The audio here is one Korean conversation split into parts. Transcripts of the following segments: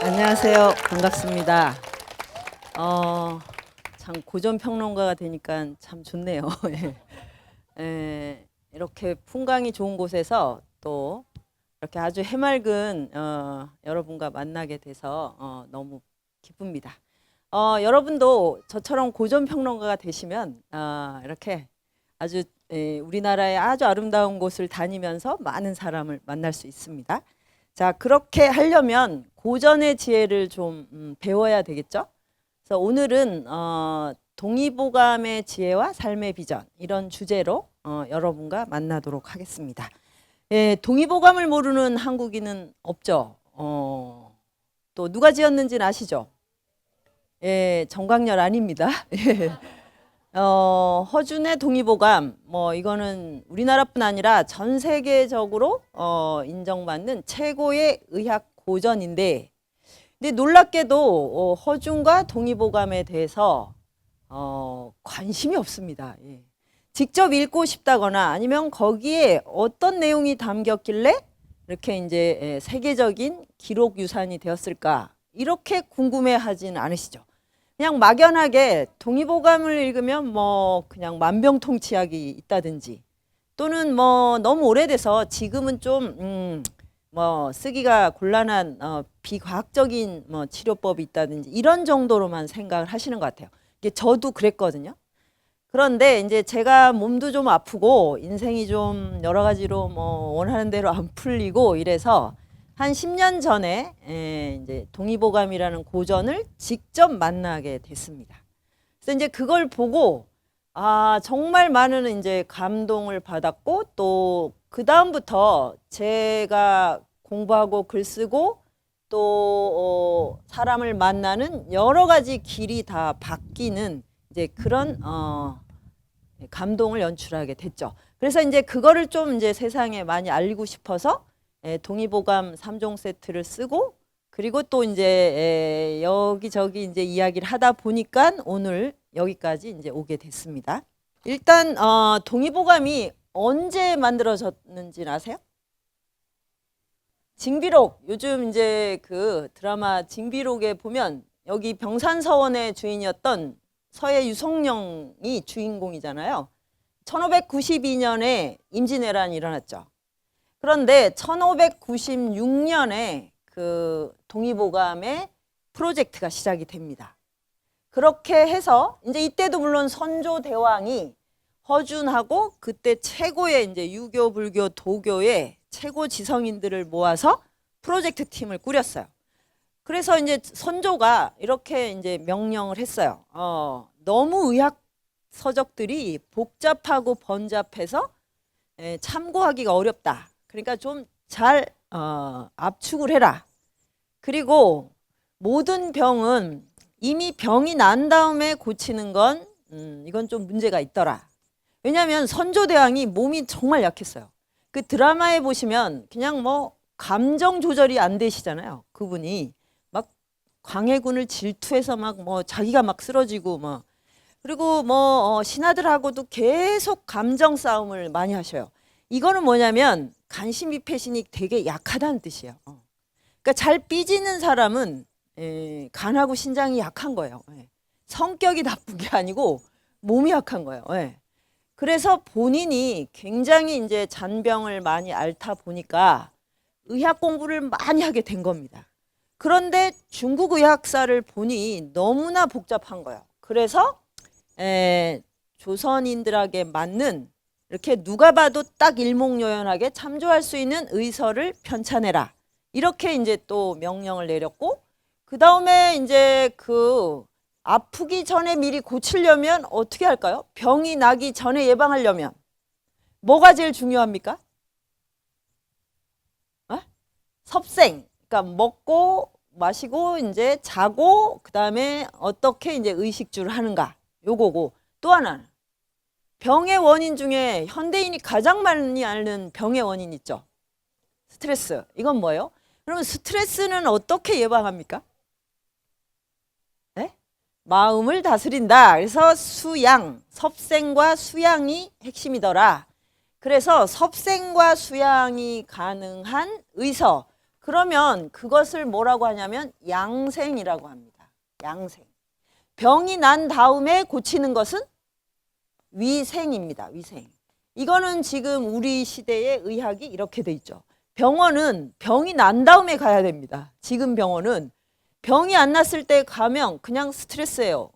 안녕하세요. 반갑습니다. 참 고전 평론가가 되니까 참 좋네요. 이렇게 풍광이 좋은 곳에서 또 이렇게 아주 해맑은 여러분과 만나게 돼서 너무 기쁩니다. 여러분도 저처럼 고전 평론가가 되시면 이렇게 아주 우리나라의 아주 아름다운 곳을 다니면서 많은 사람을 만날 수 있습니다. 자, 그렇게 하려면 고전의 지혜를 좀 배워야 되겠죠? 그래서 오늘은 동의보감의 지혜와 삶의 비전 이런 주제로 여러분과 만나도록 하겠습니다. 예, 동의보감을 모르는 한국인은 없죠. 또 누가 지었는지는 아시죠? 예, 정광열 아닙니다. 허준의 동의보감, 이거는 우리나라뿐 아니라 전 세계적으로 인정받는 최고의 의학 고전인데, 근데 놀랍게도 허준과 동의보감에 대해서 관심이 없습니다. 예. 직접 읽고 싶다거나 아니면 거기에 어떤 내용이 담겼길래 이렇게 이제 세계적인 기록 유산이 되었을까 이렇게 궁금해하진 않으시죠? 그냥 막연하게 동의보감을 읽으면 그냥 만병통치약이 있다든지 또는 너무 오래돼서 지금은 좀 쓰기가 곤란한 비과학적인 치료법이 있다든지 이런 정도로만 생각을 하시는 것 같아요. 이게 저도 그랬거든요. 그런데 이제 제가 몸도 좀 아프고 인생이 좀 여러 가지로 원하는 대로 안 풀리고 이래서 한 10년 전에 이제 동의보감이라는 고전을 직접 만나게 됐습니다. 그래서 이제 그걸 보고 정말 많은 이제 감동을 받았고 또 그 다음부터 제가 공부하고 글 쓰고 또 사람을 만나는 여러 가지 길이 다 바뀌는 이제 그런 감동을 연출하게 됐죠. 그래서 이제 그거를 좀 이제 세상에 많이 알리고 싶어서 동의보감 3종 세트를 쓰고 그리고 또 이제 여기저기 이제 이야기를 하다 보니까 오늘 여기까지 이제 오게 됐습니다. 일단 동의보감이 언제 만들어졌는지 아세요? 징비록, 요즘 이제 그 드라마 징비록에 보면 여기 병산서원의 주인이었던 서해 유성령이 주인공이잖아요. 1592년에 임진왜란이 일어났죠. 그런데 1596년에 그 동의보감의 프로젝트가 시작이 됩니다. 그렇게 해서 이제 이때도 물론 선조대왕이 허준하고 그때 최고의 이제 유교, 불교, 도교의 최고 지성인들을 모아서 프로젝트 팀을 꾸렸어요. 그래서 이제 선조가 이렇게 이제 명령을 했어요. 너무 의학 서적들이 복잡하고 번잡해서 참고하기가 어렵다. 그러니까 좀 잘 압축을 해라. 그리고 모든 병은 이미 병이 난 다음에 고치는 건 이건 좀 문제가 있더라. 왜냐하면 선조대왕이 몸이 정말 약했어요. 그 드라마에 보시면 그냥 감정 조절이 안 되시잖아요. 그분이 막 광해군을 질투해서 막 자기가 막 쓰러지고 그리고 신하들하고도 계속 감정 싸움을 많이 하셔요. 이거는 뭐냐면 간신비패신이 되게 약하다는 뜻이에요. 그러니까 잘 삐지는 사람은 간하고 신장이 약한 거예요. 성격이 나쁜 게 아니고 몸이 약한 거예요. 그래서 본인이 굉장히 이제 잔병을 많이 앓다 보니까 의학 공부를 많이 하게 된 겁니다. 그런데 중국 의학사를 보니 너무나 복잡한 거예요. 그래서 조선인들에게 맞는 이렇게 누가 봐도 딱 일목요연하게 참조할 수 있는 의서를 편찬해라. 이렇게 이제 또 명령을 내렸고 그 다음에 이제 그 아프기 전에 미리 고치려면 어떻게 할까요? 병이 나기 전에 예방하려면 뭐가 제일 중요합니까? 섭생. 그러니까 먹고 마시고 이제 자고 그 다음에 어떻게 이제 의식주를 하는가 요거고 또 하나는 병의 원인 중에 현대인이 가장 많이 앓는 병의 원인 있죠. 스트레스. 이건 뭐예요? 그러면 스트레스는 어떻게 예방합니까? 마음을 다스린다. 그래서 수양, 섭생과 수양이 핵심이더라. 그래서 섭생과 수양이 가능한 의서, 그러면 그것을 뭐라고 하냐면 양생이라고 합니다. 양생. 병이 난 다음에 고치는 것은 위생입니다. 위생. 이거는 지금 우리 시대의 의학이 이렇게 돼 있죠. 병원은 병이 난 다음에 가야 됩니다. 지금 병원은 병이 안 났을 때 가면 그냥 스트레스예요.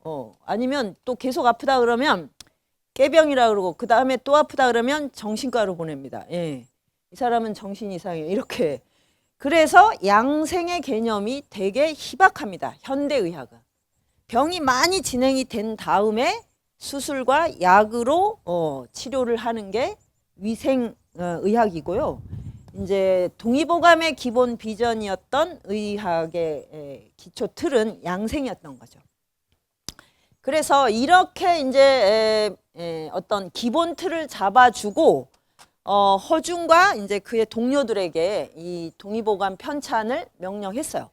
아니면 또 계속 아프다 그러면 깨병이라 그러고 그 다음에 또 아프다 그러면 정신과로 보냅니다. 예. 이 사람은 정신 이상이에요. 이렇게. 그래서 양생의 개념이 되게 희박합니다. 현대의학은. 병이 많이 진행이 된 다음에 수술과 약으로 치료를 하는 게 위생의학이고요. 이제 동의보감의 기본 비전이었던 의학의 기초 틀은 양생이었던 거죠. 그래서 이렇게 이제 어떤 기본 틀을 잡아주고 허준과 이제 그의 동료들에게 이 동의보감 편찬을 명령했어요.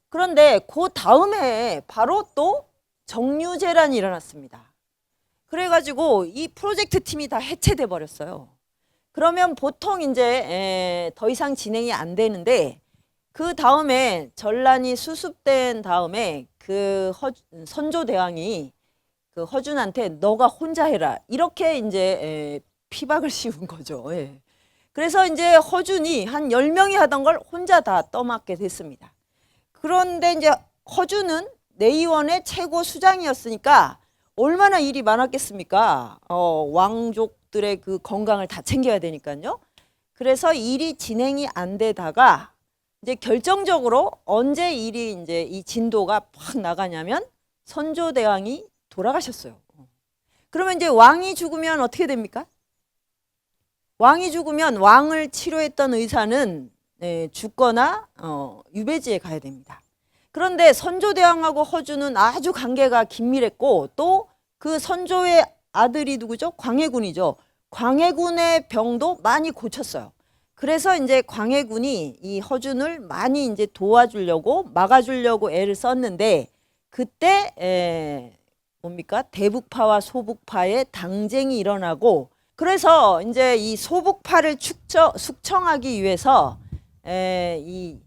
그런데 그 다음에 바로 또 정류재란이 일어났습니다. 그래가지고 이 프로젝트 팀이 다 해체돼 버렸어요. 그러면 보통 이제 더 이상 진행이 안 되는데 그 다음에 전란이 수습된 다음에 그 선조대왕이 그 허준한테 너가 혼자 해라 이렇게 이제 피박을 씌운 거죠. 예. 그래서 이제 허준이 한 10명이 하던 걸 혼자 다 떠맡게 됐습니다. 그런데 이제 허준은 내의원의 최고 수장이었으니까 얼마나 일이 많았겠습니까? 왕족들의 그 건강을 다 챙겨야 되니까요. 그래서 일이 진행이 안 되다가 이제 결정적으로 언제 일이 이제 이 진도가 팍 나가냐면 선조대왕이 돌아가셨어요. 그러면 이제 왕이 죽으면 어떻게 됩니까? 왕이 죽으면 왕을 치료했던 의사는 죽거나 유배지에 가야 됩니다. 그런데 선조대왕하고 허준은 아주 관계가 긴밀했고 또 그 선조의 아들이 누구죠? 광해군이죠. 광해군의 병도 많이 고쳤어요. 그래서 이제 광해군이 이 허준을 많이 이제 도와주려고 막아주려고 애를 썼는데 그때 뭡니까? 대북파와 소북파의 당쟁이 일어나고 그래서 이제 이 소북파를 숙청하기 위해서 이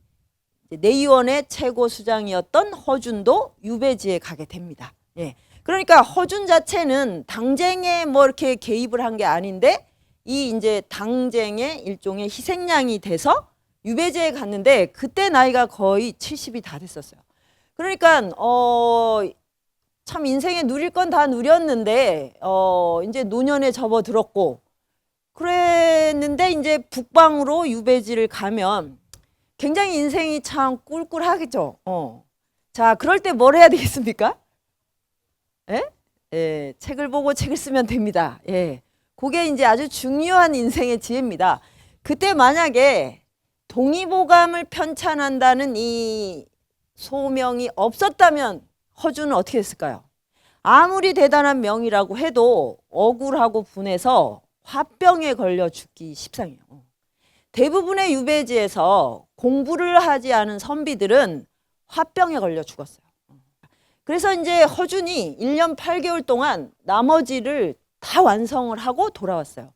내의원의 최고 수장이었던 허준도 유배지에 가게 됩니다. 예. 그러니까 허준 자체는 당쟁에 뭐 이렇게 개입을 한 게 아닌데 이 이제 당쟁의 일종의 희생양이 돼서 유배지에 갔는데 그때 나이가 거의 70이 다 됐었어요. 그러니까 참 인생에 누릴 건 다 누렸는데 이제 노년에 접어들었고 그랬는데 이제 북방으로 유배지를 가면 굉장히 인생이 참 꿀꿀하겠죠. 자, 그럴 때 뭘 해야 되겠습니까? 예, 책을 보고 책을 쓰면 됩니다. 예, 그게 이제 아주 중요한 인생의 지혜입니다. 그때 만약에 동의보감을 편찬한다는 이 소명이 없었다면 허준은 어떻게 했을까요? 아무리 대단한 명이라고 해도 억울하고 분해서 화병에 걸려 죽기 십상이에요. 대부분의 유배지에서 공부를 하지 않은 선비들은 화병에 걸려 죽었어요. 그래서 이제 허준이 1년 8개월 동안 나머지를 다 완성을 하고 돌아왔어요.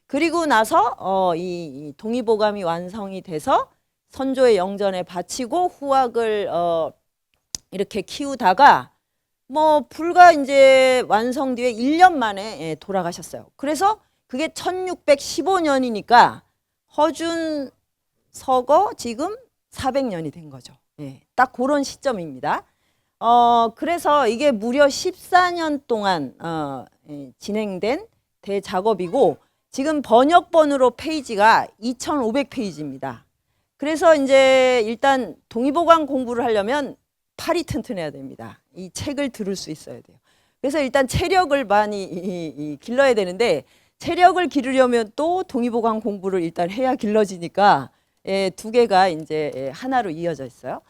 그리고 나서 이 동의보감이 완성이 돼서 선조의 영전에 바치고 후학을 이렇게 키우다가 뭐 불과 이제 완성 뒤에 1년 만에 돌아가셨어요. 그래서 그게 1615년이니까 허준 서거 지금 400년이 된 거죠. 예, 딱 그런 시점입니다. 그래서 이게 무려 14년 동안 진행된 대작업이고 지금 번역본으로 페이지가 2500페이지입니다. 그래서 이제 일단 동의보감 공부를 하려면 팔이 튼튼해야 됩니다. 이 책을 들을 수 있어야 돼요. 그래서 일단 체력을 많이 길러야 되는데 체력을 기르려면 또 동의보감 공부를 일단 해야 길러지니까 두 개가 이제 하나로 이어져 있어요.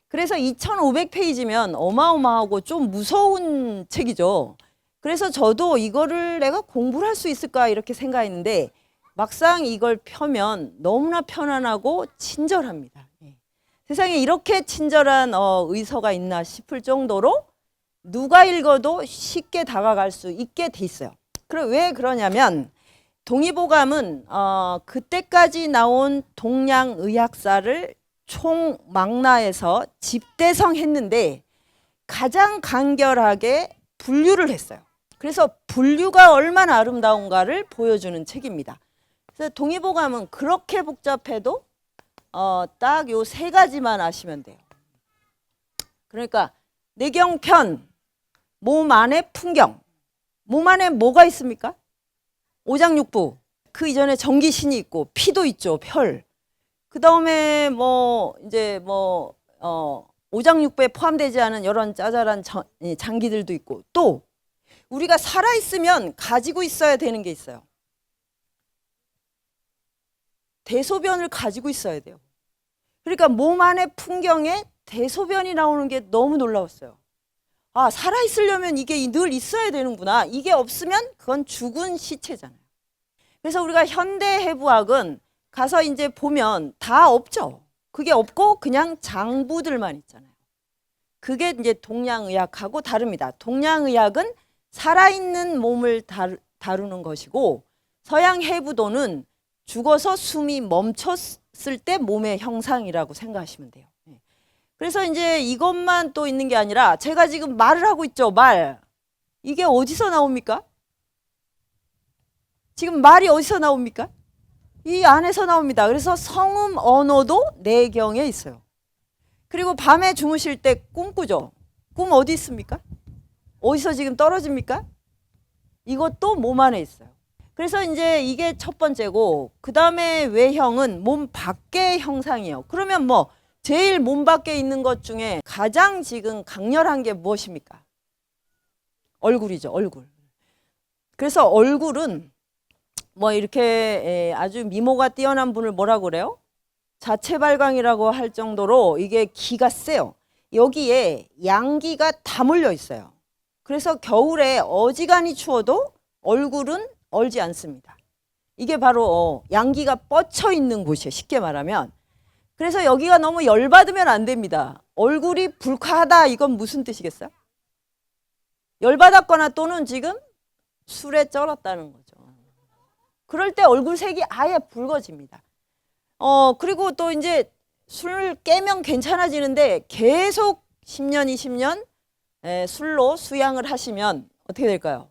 그래서 2500페이지면 어마어마하고 좀 무서운 책이죠. 그래서 저도 이거를 내가 공부를 할 수 있을까 이렇게 생각했는데 막상 이걸 펴면 너무나 편안하고 친절합니다. 세상에 이렇게 친절한 의서가 있나 싶을 정도로 누가 읽어도 쉽게 다가갈 수 있게 돼 있어요. 그럼 왜 그러냐면 동의보감은 그때까지 나온 동양의학사를 총망라에서 집대성 했는데 가장 간결하게 분류를 했어요. 그래서 분류가 얼마나 아름다운가를 보여주는 책입니다. 그래서 동의보감은 그렇게 복잡해도 딱 요 세 가지만 아시면 돼요. 그러니까 내경편, 몸 안에 풍경. 몸 안에 뭐가 있습니까? 오장육부. 그 이전에 전기신이 있고 피도 있죠. 혈. 그 다음에 오장육부에 포함되지 않은 이런 짜잘한 장기들도 있고, 또 우리가 살아있으면 가지고 있어야 되는 게 있어요. 대소변을 가지고 있어야 돼요. 그러니까 몸 안의 풍경에 대소변이 나오는 게 너무 놀라웠어요. 아, 살아있으려면 이게 늘 있어야 되는구나. 이게 없으면 그건 죽은 시체잖아요. 그래서 우리가 현대해부학은 가서 이제 보면 다 없죠. 그게 없고 그냥 장부들만 있잖아요. 그게 이제 동양의학하고 다릅니다. 동양의학은 살아있는 몸을 다루는 것이고, 서양해부도는 죽어서 숨이 멈췄을 때 몸의 형상이라고 생각하시면 돼요. 그래서 이제 이것만 또 있는 게 아니라 제가 지금 말을 하고 있죠. 말. 이게 어디서 나옵니까? 지금 말이 어디서 나옵니까? 이 안에서 나옵니다. 그래서 성음 언어도 내경에 있어요. 그리고 밤에 주무실 때 꿈꾸죠. 꿈 어디 있습니까? 어디서 지금 떨어집니까? 이것도 몸 안에 있어요. 그래서 이제 이게 첫 번째고, 그 다음에 외형은 몸 밖의 형상이에요. 그러면 뭐 제일 몸 밖에 있는 것 중에 가장 지금 강렬한 게 무엇입니까? 얼굴이죠. 얼굴. 그래서 얼굴은 뭐 이렇게 아주 미모가 뛰어난 분을 뭐라고 그래요? 자체 발광이라고 할 정도로 이게 기가 세요. 여기에 양기가 다 몰려 있어요. 그래서 겨울에 어지간히 추워도 얼굴은 얼지 않습니다. 이게 바로 양기가 뻗쳐 있는 곳이에요. 쉽게 말하면. 그래서 여기가 너무 열받으면 안 됩니다. 얼굴이 불쾌하다, 이건 무슨 뜻이겠어요? 열받았거나 또는 지금 술에 쩔었다는 거죠. 그럴 때 얼굴 색이 아예 붉어집니다. 그리고 또 이제 술 깨면 괜찮아지는데 계속 10년, 20년 술로 수양을 하시면 어떻게 될까요?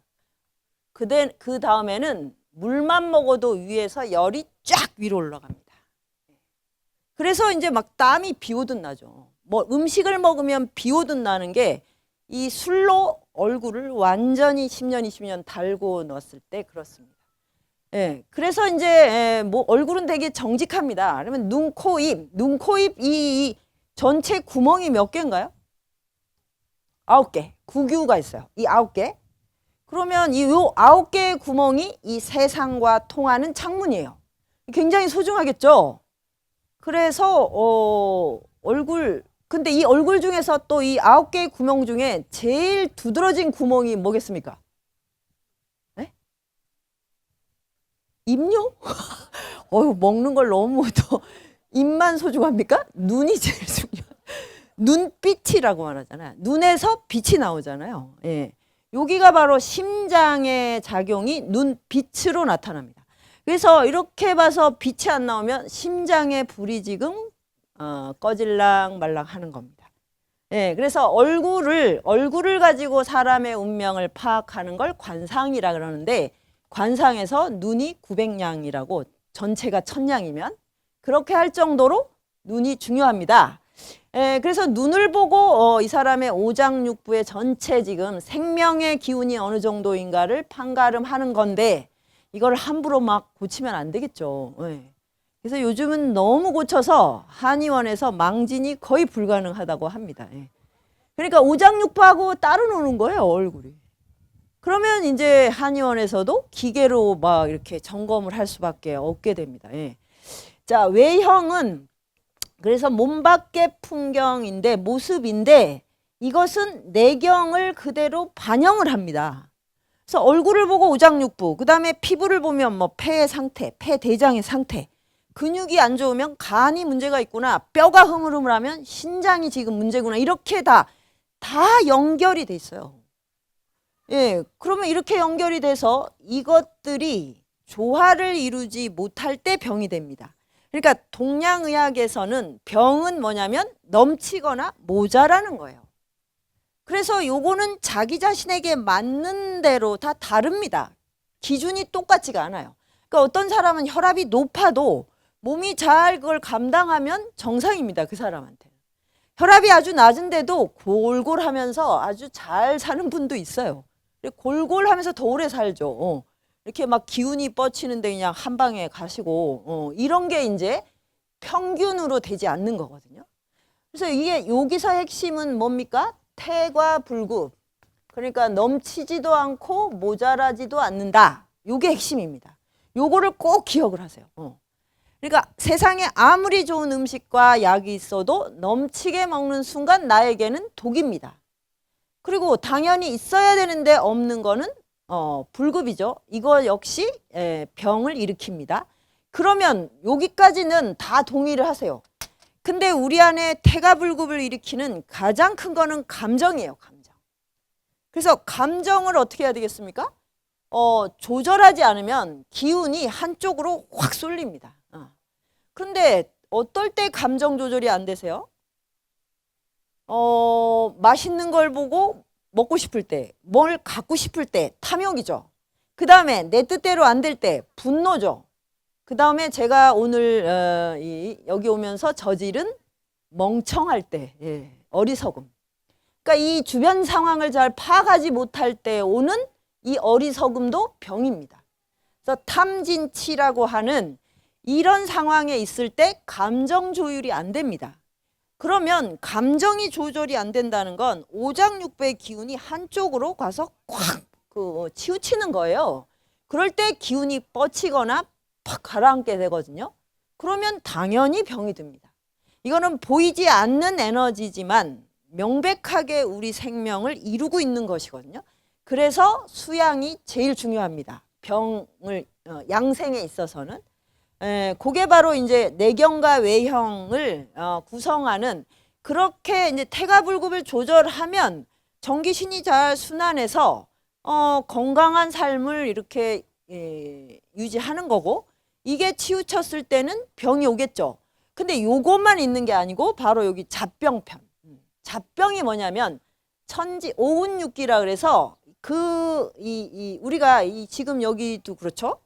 그 다음에는 물만 먹어도 위에서 열이 쫙 위로 올라갑니다. 그래서 이제 막 땀이 비 오듯 나죠. 뭐 음식을 먹으면 비 오듯 나는 게 이 술로 얼굴을 완전히 10년, 20년 달고 넣었을 때 그렇습니다. 예, 그래서 이제 뭐 얼굴은 되게 정직합니다. 그러면 눈, 코, 입, 이 전체 구멍이 몇 개인가요? 9개. 구규가 있어요. 이 9개. 그러면 요 9개의 구멍이 이 세상과 통하는 창문이에요. 굉장히 소중하겠죠? 그래서 얼굴, 근데 이 얼굴 중에서 또 이 9개의 구멍 중에 제일 두드러진 구멍이 뭐겠습니까? 네? 입요? 먹는 걸 너무 또 입만 소중합니까? 눈이 제일 중요해요. 눈빛이라고 말하잖아요. 눈에서 빛이 나오잖아요. 예. 여기가 바로 심장의 작용이 눈빛으로 나타납니다. 그래서 이렇게 봐서 빛이 안 나오면 심장의 불이 지금 꺼질랑 말랑 하는 겁니다. 예, 그래서 얼굴을 가지고 사람의 운명을 파악하는 걸 관상이라 그러는데, 관상에서 눈이 900냥이라고, 전체가 1000냥이면 그렇게 할 정도로 눈이 중요합니다. 그래서 눈을 보고 이 사람의 오장육부의 전체 지금 생명의 기운이 어느 정도인가를 판가름하는 건데, 이걸 함부로 막 고치면 안 되겠죠. 그래서 요즘은 너무 고쳐서 한의원에서 망진이 거의 불가능하다고 합니다. 그러니까 오장육부하고 따로 노는 거예요, 얼굴이. 그러면 이제 한의원에서도 기계로 막 이렇게 점검을 할 수밖에 없게 됩니다. 자, 외형은 그래서 몸 밖의 풍경인데, 모습인데, 이것은 내경을 그대로 반영을 합니다. 그래서 얼굴을 보고 오장육부, 그 다음에 피부를 보면 뭐 폐의 상태, 폐대장의 상태, 근육이 안 좋으면 간이 문제가 있구나, 뼈가 흐물흐물하면 신장이 지금 문제구나, 이렇게 다 연결이 돼 있어요. 예, 그러면 이렇게 연결이 돼서 이것들이 조화를 이루지 못할 때 병이 됩니다. 그러니까 동양의학에서는 병은 뭐냐면 넘치거나 모자라는 거예요. 그래서 요거는 자기 자신에게 맞는 대로 다 다릅니다. 기준이 똑같지가 않아요. 그러니까 어떤 사람은 혈압이 높아도 몸이 잘 그걸 감당하면 정상입니다. 그 사람한테. 혈압이 아주 낮은데도 골골하면서 아주 잘 사는 분도 있어요. 골골하면서 더 오래 살죠. 이렇게 막 기운이 뻗치는데 그냥 한 방에 가시고 이런 게 이제 평균으로 되지 않는 거거든요. 그래서 이게 여기서 핵심은 뭡니까? 태과 불구. 그러니까 넘치지도 않고 모자라지도 않는다. 요게 핵심입니다. 요거를 꼭 기억을 하세요. 그러니까 세상에 아무리 좋은 음식과 약이 있어도 넘치게 먹는 순간 나에게는 독입니다. 그리고 당연히 있어야 되는데 없는 거는 불급이죠. 이거 역시 병을 일으킵니다. 그러면 여기까지는 다 동의를 하세요. 근데 우리 안에 태가 불급을 일으키는 가장 큰 거는 감정이에요. 감정. 그래서 감정을 어떻게 해야 되겠습니까? 조절하지 않으면 기운이 한쪽으로 확 쏠립니다. 근데 어떨 때 감정 조절이 안 되세요? 맛있는 걸 보고 먹고 싶을 때, 뭘 갖고 싶을 때 탐욕이죠. 그 다음에 내 뜻대로 안 될 때 분노죠. 그 다음에 제가 오늘 여기 오면서 저지른 멍청할 때, 어리석음. 그러니까 이 주변 상황을 잘 파악하지 못할 때 오는 이 어리석음도 병입니다. 그래서 탐진치라고 하는 이런 상황에 있을 때 감정 조율이 안 됩니다. 그러면 감정이 조절이 안 된다는 건 오장육부의 기운이 한쪽으로 가서 콱 치우치는 거예요. 그럴 때 기운이 뻗치거나 팍 가라앉게 되거든요. 그러면 당연히 병이 듭니다. 이거는 보이지 않는 에너지지만 명백하게 우리 생명을 이루고 있는 것이거든요. 그래서 수양이 제일 중요합니다. 병을 양생에 있어서는. 그게 바로 이제 내경과 외형을 구성하는 그렇게 이제 태가불급을 조절하면 정기신이 잘 순환해서 건강한 삶을 이렇게 유지하는 거고 이게 치우쳤을 때는 병이 오겠죠. 근데 요것만 있는 게 아니고 바로 여기 잡병편. 잡병이 뭐냐면 천지 오운육기라 그래서 우리가 지금 여기도 그렇죠.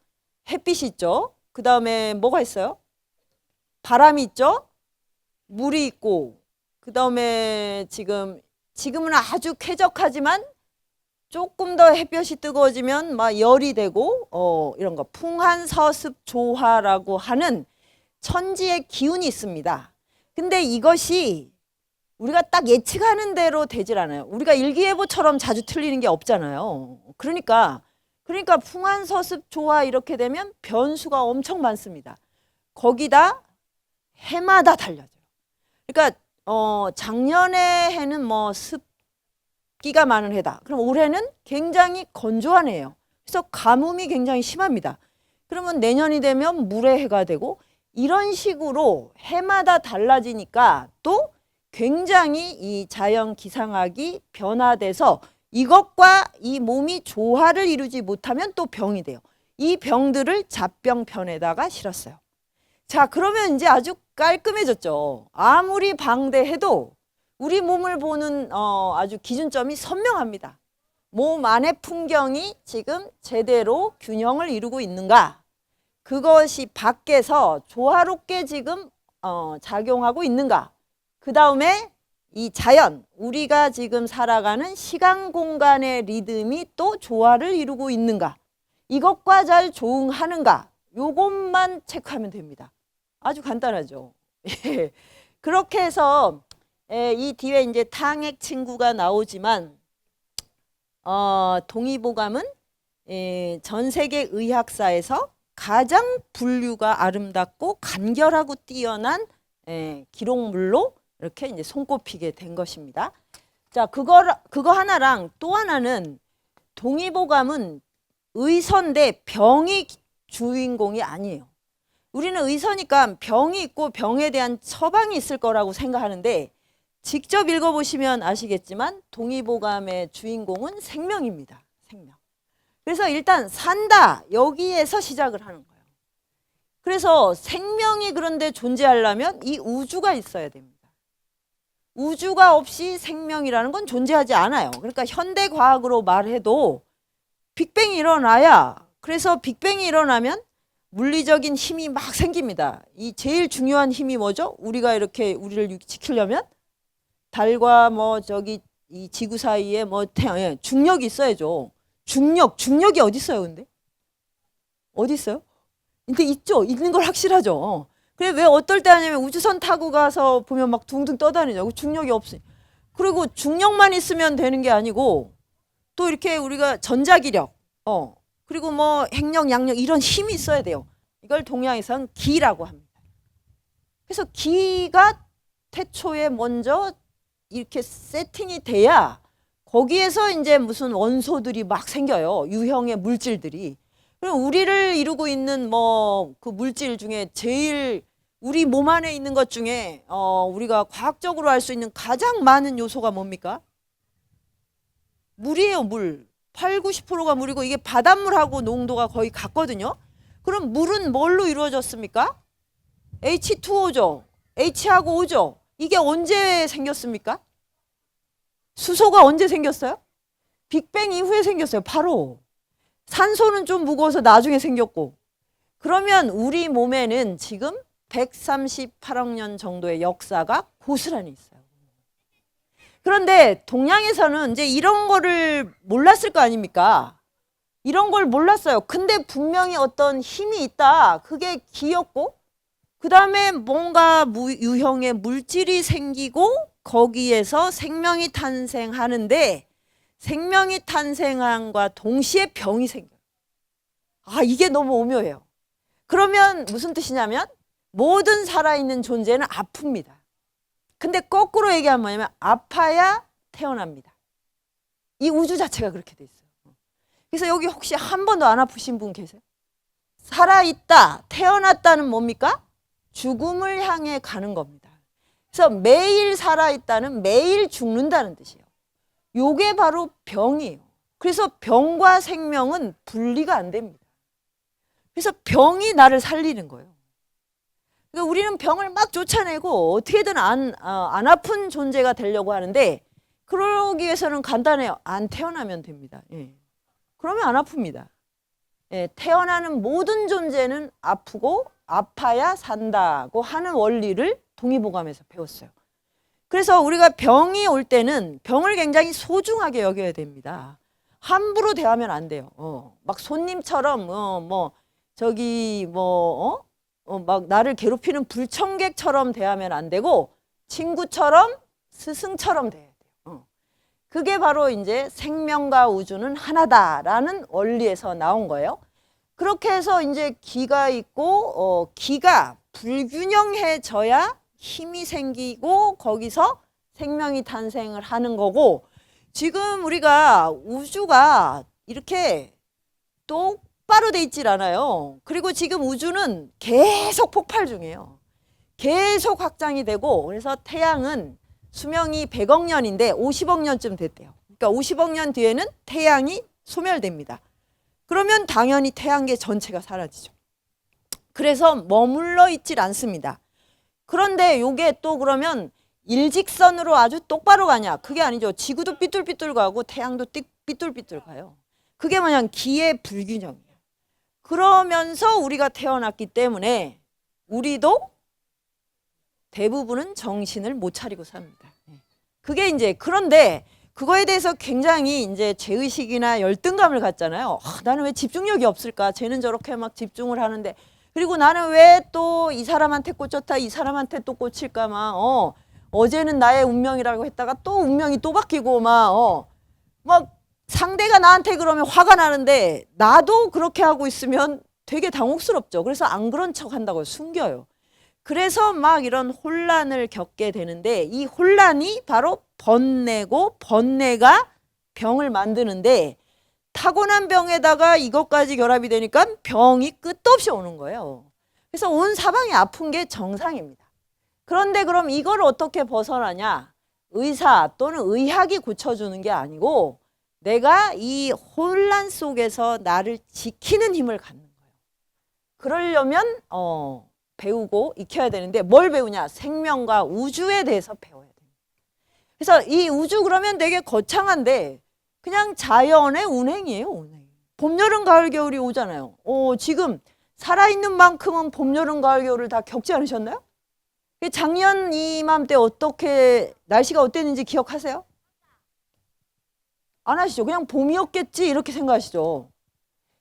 햇빛이 있죠. 그 다음에 뭐가 있어요? 바람이 있죠? 물이 있고 그 다음에 지금은 아주 쾌적하지만 조금 더 햇볕이 뜨거워지면 막 열이 되고 이런 거 풍한서습조화라고 하는 천지의 기운이 있습니다. 근데 이것이 우리가 딱 예측하는 대로 되질 않아요. 우리가 일기예보처럼 자주 틀리는 게 없잖아요. 그러니까 풍한서습조화 이렇게 되면 변수가 엄청 많습니다. 거기다 해마다 달라져요. 그러니까 작년에 해는 뭐 습기가 많은 해다. 그럼 올해는 굉장히 건조한 해예요. 그래서 가뭄이 굉장히 심합니다. 그러면 내년이 되면 물의 해가 되고 이런 식으로 해마다 달라지니까 또 굉장히 이 자연 기상학이 변화돼서 이것과 이 몸이 조화를 이루지 못하면 또 병이 돼요. 이 병들을 잡병편에다가 실었어요. 자, 그러면 이제 아주 깔끔해졌죠. 아무리 방대해도 우리 몸을 보는 아주 기준점이 선명합니다. 몸 안의 풍경이 지금 제대로 균형을 이루고 있는가? 그것이 밖에서 조화롭게 지금 작용하고 있는가? 그 다음에 이 자연, 우리가 지금 살아가는 시간 공간의 리듬이 또 조화를 이루고 있는가? 이것과 잘 조응하는가? 요것만 체크하면 됩니다. 아주 간단하죠. 그렇게 해서 이 뒤에 이제 탕핵 친구가 나오지만 동의보감은 전 세계 의학사에서 가장 분류가 아름답고 간결하고 뛰어난 기록물로 이렇게 이제 손꼽히게 된 것입니다. 자, 그거 하나랑 또 하나는 동의보감은 의선데 병이 주인공이 아니에요. 우리는 의사니까 병이 있고 병에 대한 처방이 있을 거라고 생각하는데 직접 읽어보시면 아시겠지만 동의보감의 주인공은 생명입니다. 생명. 그래서 일단 산다 여기에서 시작을 하는 거예요. 그래서 생명이 그런데 존재하려면 이 우주가 있어야 됩니다. 우주가 없이 생명이라는 건 존재하지 않아요. 그러니까 현대 과학으로 말해도 빅뱅이 일어나야, 그래서 빅뱅이 일어나면 물리적인 힘이 막 생깁니다. 이 제일 중요한 힘이 뭐죠? 우리가 이렇게 우리를 지키려면 달과 뭐 저기 이 지구 사이에 뭐 태양, 중력이 있어야죠. 중력이 어디 있어요, 근데? 어디 있어요? 근데 있죠. 있는 걸 확실하죠. 그래 왜 어떨 때 하냐면 우주선 타고 가서 보면 막 둥둥 떠다니냐고, 중력이 없으니. 그리고 중력만 있으면 되는 게 아니고 또 이렇게 우리가 전자기력, 그리고 뭐 핵력, 양력 이런 힘이 있어야 돼요. 이걸 동양에서는 기라고 합니다. 그래서 기가 태초에 먼저 이렇게 세팅이 돼야 거기에서 이제 무슨 원소들이 막 생겨요. 유형의 물질들이. 그럼 우리를 이루고 있는 뭐 그 물질 중에 제일 우리 몸 안에 있는 것 중에 우리가 과학적으로 알 수 있는 가장 많은 요소가 뭡니까? 물이에요, 물. 8, 90%가 물이고 이게 바닷물하고 농도가 거의 같거든요. 그럼 물은 뭘로 이루어졌습니까? H2O죠. H하고 O죠. 이게 언제 생겼습니까? 수소가 언제 생겼어요? 빅뱅 이후에 생겼어요. 바로. 산소는 좀 무거워서 나중에 생겼고. 그러면 우리 몸에는 지금 138억 년 정도의 역사가 고스란히 있어요. 그런데 동양에서는 이제 이런 거를 몰랐을 거 아닙니까? 이런 걸 몰랐어요. 근데 분명히 어떤 힘이 있다. 그게 기였고, 그 다음에 뭔가 유형의 물질이 생기고 거기에서 생명이 탄생하는데, 생명이 탄생함과 동시에 병이 생겨요. 아, 이게 너무 오묘해요. 그러면 무슨 뜻이냐면 모든 살아있는 존재는 아픕니다. 근데 거꾸로 얘기하면 뭐냐면 아파야 태어납니다. 이 우주 자체가 그렇게 돼 있어요. 그래서 여기 혹시 한 번도 안 아프신 분 계세요? 살아있다, 태어났다는 뭡니까? 죽음을 향해 가는 겁니다. 그래서 매일 살아있다는 매일 죽는다는 뜻이에요. 요게 바로 병이에요. 그래서 병과 생명은 분리가 안 됩니다. 그래서 병이 나를 살리는 거예요. 그러니까 우리는 병을 막 쫓아내고 어떻게든 안 아픈 존재가 되려고 하는데, 그러기 위해서는 간단해요. 안 태어나면 됩니다. 예. 그러면 안 아픕니다. 예, 태어나는 모든 존재는 아프고 아파야 산다고 하는 원리를 동의보감에서 배웠어요. 그래서 우리가 병이 올 때는 병을 굉장히 소중하게 여겨야 됩니다. 함부로 대하면 안 돼요. 막 손님처럼 막 나를 괴롭히는 불청객처럼 대하면 안 되고 친구처럼 스승처럼 대해야 돼요. 그게 바로 이제 생명과 우주는 하나다라는 원리에서 나온 거예요. 그렇게 해서 이제 기가 있고 기가 불균형해져야 힘이 생기고 거기서 생명이 탄생을 하는 거고, 지금 우리가 우주가 이렇게 똑바로 돼 있질 않아요. 그리고 지금 우주는 계속 폭발 중이에요. 계속 확장이 되고, 그래서 태양은 수명이 100억 년인데 50억 년쯤 됐대요. 그러니까 50억 년 뒤에는 태양이 소멸됩니다. 그러면 당연히 태양계 전체가 사라지죠. 그래서 머물러 있질 않습니다. 그런데 요게 또 그러면 일직선으로 아주 똑바로 가냐? 그게 아니죠. 지구도 삐뚤삐뚤 가고 태양도 삐뚤삐뚤 가요. 그게 뭐냐면 기의 불균형이에요. 그러면서 우리가 태어났기 때문에 우리도 대부분은 정신을 못 차리고 삽니다. 그게 이제, 그런데 그거에 대해서 굉장히 이제 죄의식이나 열등감을 갖잖아요. 나는 왜 집중력이 없을까? 쟤는 저렇게 막 집중을 하는데, 그리고 나는 왜 또 이 사람한테 꽂혔다, 이 사람한테 또 꽂힐까, 막, 어제는 나의 운명이라고 했다가 또 운명이 또 바뀌고, 막 상대가 나한테 그러면 화가 나는데 나도 그렇게 하고 있으면 되게 당혹스럽죠. 그래서 안 그런 척 한다고 숨겨요. 그래서 막 이런 혼란을 겪게 되는데, 이 혼란이 바로 번뇌고, 번뇌가 병을 만드는데, 타고난 병에다가 이것까지 결합이 되니까 병이 끝도 없이 오는 거예요. 그래서 온 사방이 아픈 게 정상입니다. 그런데 그럼 이걸 어떻게 벗어나냐? 의사 또는 의학이 고쳐주는 게 아니고 내가 이 혼란 속에서 나를 지키는 힘을 갖는 거예요. 그러려면 배우고 익혀야 되는데 뭘 배우냐? 생명과 우주에 대해서 배워야 돼요. 그래서 이 우주 그러면 되게 거창한데 그냥 자연의 운행이에요, 운행. 봄, 여름, 가을, 겨울이 오잖아요. 지금 살아있는 만큼은 봄, 여름, 가을, 겨울을 다 겪지 않으셨나요? 작년 이맘때 어떻게 날씨가 어땠는지 기억하세요? 안 하시죠? 그냥 봄이었겠지 이렇게 생각하시죠.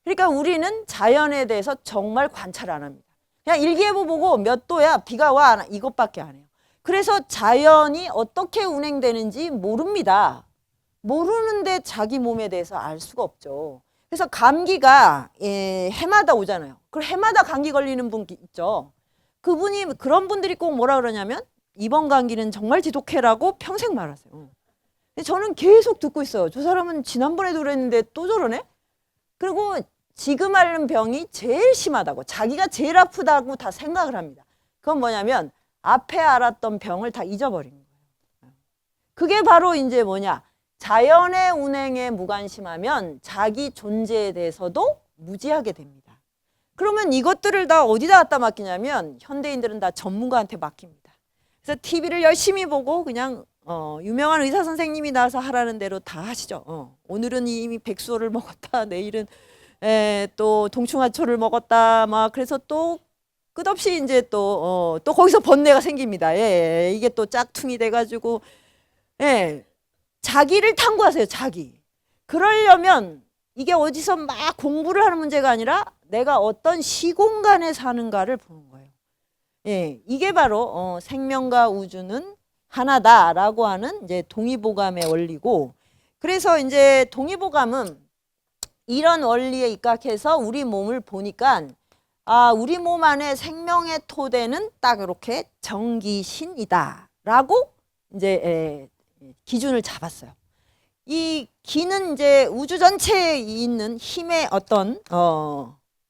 그러니까 우리는 자연에 대해서 정말 관찰 안 합니다. 그냥 일기예보 보고 몇 도야 비가 와 이것밖에 안 해요. 그래서 자연이 어떻게 운행되는지 모릅니다. 모르는데 자기 몸에 대해서 알 수가 없죠. 그래서 감기가 해마다 오잖아요. 그럼 해마다 감기 걸리는 분 있죠. 그런 분들이 꼭 뭐라 그러냐면 이번 감기는 정말 지독해라고 평생 말하세요. 근데 저는 계속 듣고 있어요. 저 사람은 지난번에도 그랬는데 또 저러네? 그리고 지금 앓는 병이 제일 심하다고, 자기가 제일 아프다고 다 생각을 합니다. 그건 뭐냐면 앞에 앓았던 병을 다 잊어버린 거예요. 그게 바로 이제 뭐냐? 자연의 운행에 무관심하면 자기 존재에 대해서도 무지하게 됩니다. 그러면 이것들을 다 어디다 갖다 맡기냐면 현대인들은 다 전문가한테 맡깁니다. 그래서 TV를 열심히 보고 그냥 유명한 의사 선생님이 나와서 하라는 대로 다 하시죠. 오늘은 이미 백수호를 먹었다, 내일은 또 동충하초를 먹었다, 막 그래서 또 끝없이 이제 또 거기서 번뇌가 생깁니다. 이게 또 짝퉁이 돼가지고 자기를 탐구하세요. 자기. 그러려면 이게 어디서 막 공부를 하는 문제가 아니라 내가 어떤 시공간에 사는가를 보는 거예요. 이게 바로 생명과 우주는 하나다라고 하는 이제 동의보감의 원리고, 그래서 이제 동의보감은 이런 원리에 입각해서 우리 몸을 보니까 우리 몸 안에 생명의 토대는 딱 이렇게 정기신이다라고 이제 기준을 잡았어요. 이 기는 이제 우주 전체에 있는 힘의 어떤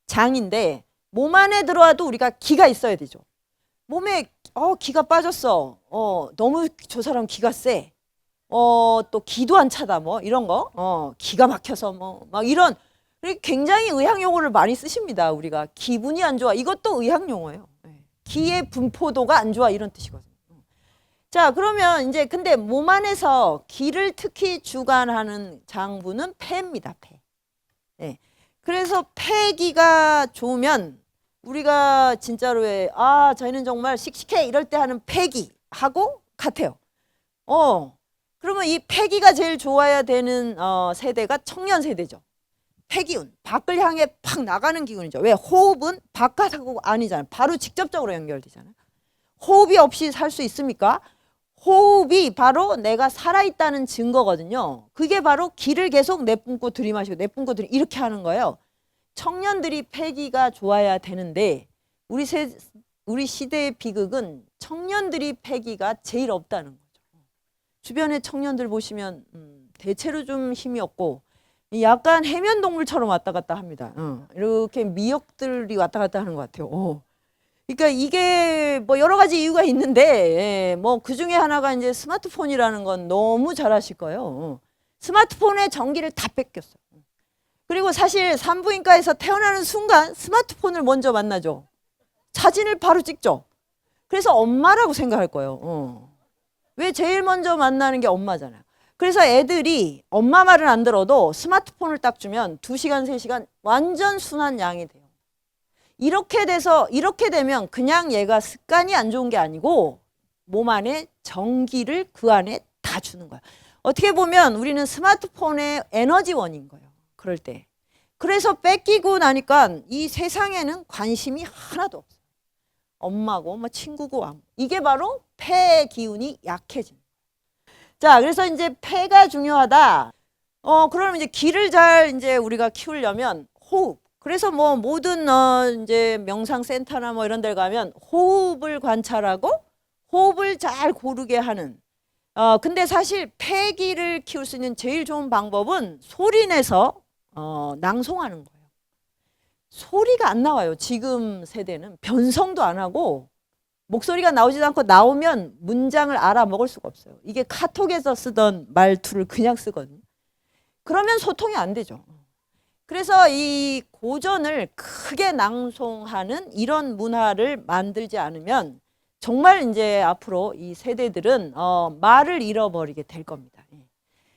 장인데 몸 안에 들어와도 우리가 기가 있어야 되죠. 몸에 기가 빠졌어. 너무 저 사람 기가 세. 또 기도 안 차다 뭐 이런 거. 기가 막혀서 뭐 막 이런 굉장히 의학 용어를 많이 쓰십니다. 우리가 기분이 안 좋아. 이것도 의학 용어예요. 기의 분포도가 안 좋아 이런 뜻이거든요. 자, 그러면 이제 근데 몸 안에서 기를 특히 주관하는 장부는 폐입니다. 폐. 그래서 폐기가 좋으면 우리가 진짜로 저희는 정말 씩씩해 이럴 때 하는 폐기하고 같아요. 그러면 이 폐기가 제일 좋아야 되는 세대가 청년 세대죠. 폐기운, 밖을 향해 팍 나가는 기운이죠. 왜? 호흡은 바깥하고 아니잖아요. 바로 직접적으로 연결되잖아요. 호흡이 없이 살 수 있습니까? 호흡이 바로 내가 살아있다는 증거거든요. 그게 바로 기를 계속 내뿜고 들이마시고 내뿜고 이렇게 하는 거예요. 청년들이 폐기가 좋아야 되는데 우리 시대의 비극은 청년들이 폐기가 제일 없다는 거죠. 주변의 청년들 보시면 대체로 좀 힘이 없고 약간 해면동물처럼 왔다 갔다 합니다. 이렇게 미역들이 왔다 갔다 하는 것 같아요. 그러니까 이게 뭐 여러 가지 이유가 있는데 뭐 그 중에 하나가 이제 스마트폰이라는 건 너무 잘 아실 거예요. 스마트폰의 전기를 다 뺏겼어요. 그리고 사실 산부인과에서 태어나는 순간 스마트폰을 먼저 만나죠. 사진을 바로 찍죠. 그래서 엄마라고 생각할 거예요. 왜 제일 먼저 만나는 게 엄마잖아요. 그래서 애들이 엄마 말은 안 들어도 스마트폰을 딱 주면 2시간, 3시간 완전 순한 양이 돼요. 이렇게 되면 그냥 얘가 습관이 안 좋은 게 아니고 몸 안에 전기를 그 안에 다 주는 거야. 어떻게 보면 우리는 스마트폰의 에너지원인 거예요. 그럴 때. 그래서 뺏기고 나니까 이 세상에는 관심이 하나도 없어요. 엄마고 뭐 친구고 이게 바로 폐의 기운이 약해집니다. 자, 그래서 이제 폐가 중요하다. 그러면 이제 기를 잘 이제 우리가 키우려면 호흡. 그래서 뭐 모든 이제 명상센터나 뭐 이런 데 가면 호흡을 관찰하고 호흡을 잘 고르게 하는. 근데 사실 폐기를 키울 수 있는 제일 좋은 방법은 소리 내서 낭송하는 거예요. 소리가 안 나와요. 지금 세대는 변성도 안 하고 목소리가 나오지도 않고 나오면 문장을 알아먹을 수가 없어요. 이게 카톡에서 쓰던 말투를 그냥 쓰거든요. 그러면 소통이 안 되죠. 그래서 이 고전을 크게 낭송하는 이런 문화를 만들지 않으면 정말 이제 앞으로 이 세대들은 말을 잃어버리게 될 겁니다.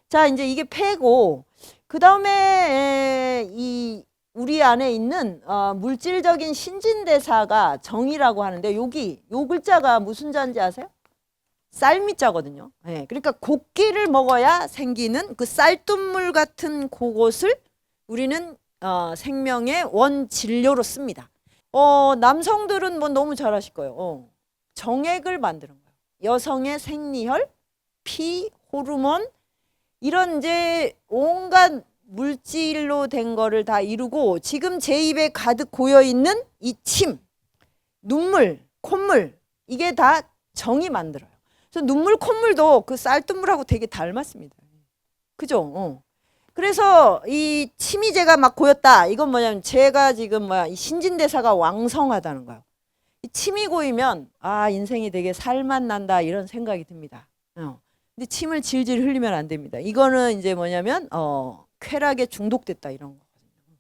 자, 이제 이게 패고, 그 다음에 이 우리 안에 있는 물질적인 신진대사가 정이라고 하는데, 여기 요 글자가 무슨 자인지 아세요? 쌀미자거든요. 예, 그러니까 곡기를 먹어야 생기는 그 쌀뜨물 같은 그것을 우리는 생명의 원진료로 씁니다. 남성들은 뭐 너무 잘하실 거예요. 정액을 만드는 거예요. 여성의 생리혈, 피, 호르몬 이런 이제 온갖 물질로 된 거를 다 이루고, 지금 제 입에 가득 고여 있는 이 침, 눈물, 콧물, 이게 다 정이 만들어요. 그래서 눈물, 콧물도 그 쌀뜨물하고 되게 닮았습니다. 그죠? 그래서 이 침이 제가 막 고였다. 이건 뭐냐면 제가 지금 이 신진대사가 왕성하다는 거예요. 이 침이 고이면 인생이 되게 살맛 난다 이런 생각이 듭니다. 근데 침을 질질 흘리면 안 됩니다. 이거는 이제 뭐냐면 쾌락에 중독됐다 이런 거거든요.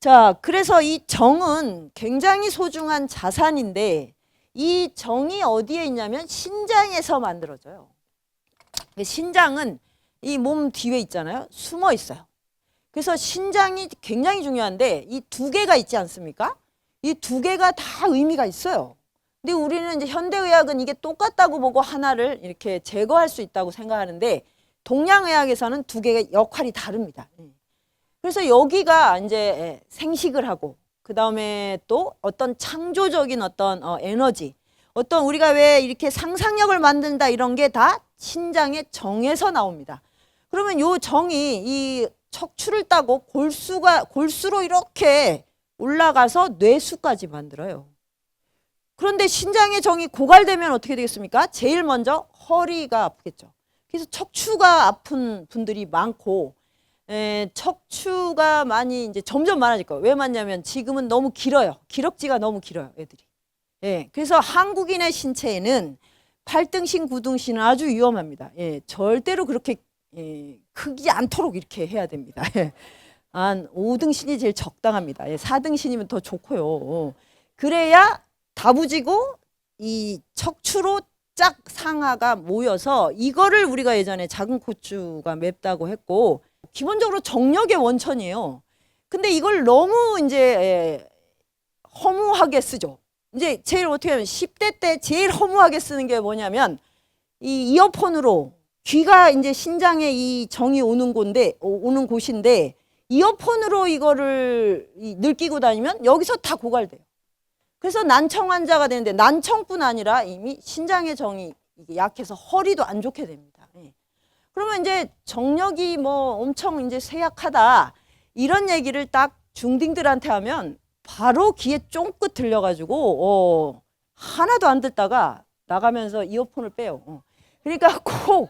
자, 그래서 이 정은 굉장히 소중한 자산인데, 이 정이 어디에 있냐면 신장에서 만들어져요. 신장은 이 몸 뒤에 있잖아요. 숨어 있어요. 그래서 신장이 굉장히 중요한데, 이 두 개가 있지 않습니까? 이 두 개가 다 의미가 있어요. 근데 우리는 이제 현대의학은 이게 똑같다고 보고 하나를 이렇게 제거할 수 있다고 생각하는데, 동양의학에서는 두 개의 역할이 다릅니다. 그래서 여기가 이제 생식을 하고, 그 다음에 또 어떤 창조적인 어떤 에너지, 어떤 우리가 왜 이렇게 상상력을 만든다 이런 게 다 신장의 정에서 나옵니다. 그러면 요 정이 이 척추를 따고 골수로 이렇게 올라가서 뇌수까지 만들어요. 그런데 신장의 정이 고갈되면 어떻게 되겠습니까? 제일 먼저 허리가 아프겠죠. 그래서 척추가 아픈 분들이 많고, 척추가 많이 이제 점점 많아질 거예요. 왜 많냐면 지금은 너무 길어요. 기럭지가 너무 길어요, 애들이. 그래서 한국인의 신체에는 8등신, 9등신은 아주 위험합니다. 절대로 그렇게 크지 않도록 이렇게 해야 됩니다. 한 5등신이 제일 적당합니다. 4등신이면 더 좋고요. 그래야 다부지고 이 척추로 쫙 상하가 모여서, 이거를 우리가 예전에 작은 고추가 맵다고 했고, 기본적으로 정력의 원천이에요. 근데 이걸 너무 이제 허무하게 쓰죠. 이제 제일 어떻게 하면 10대 때 제일 허무하게 쓰는 게 뭐냐면, 이 이어폰으로 귀가 이제 신장에 이 정이 오는 곳인데 이어폰으로 이거를 느끼고 다니면 여기서 다 고갈돼요. 그래서 난청 환자가 되는데, 난청뿐 아니라 이미 신장의 정이 약해서 허리도 안 좋게 됩니다. 그러면 이제 정력이 뭐 엄청 이제 쇠약하다 이런 얘기를 딱 중딩들한테 하면 바로 귀에 쫑긋 들려가지고 하나도 안 듣다가 나가면서 이어폰을 빼요. 그러니까 꼭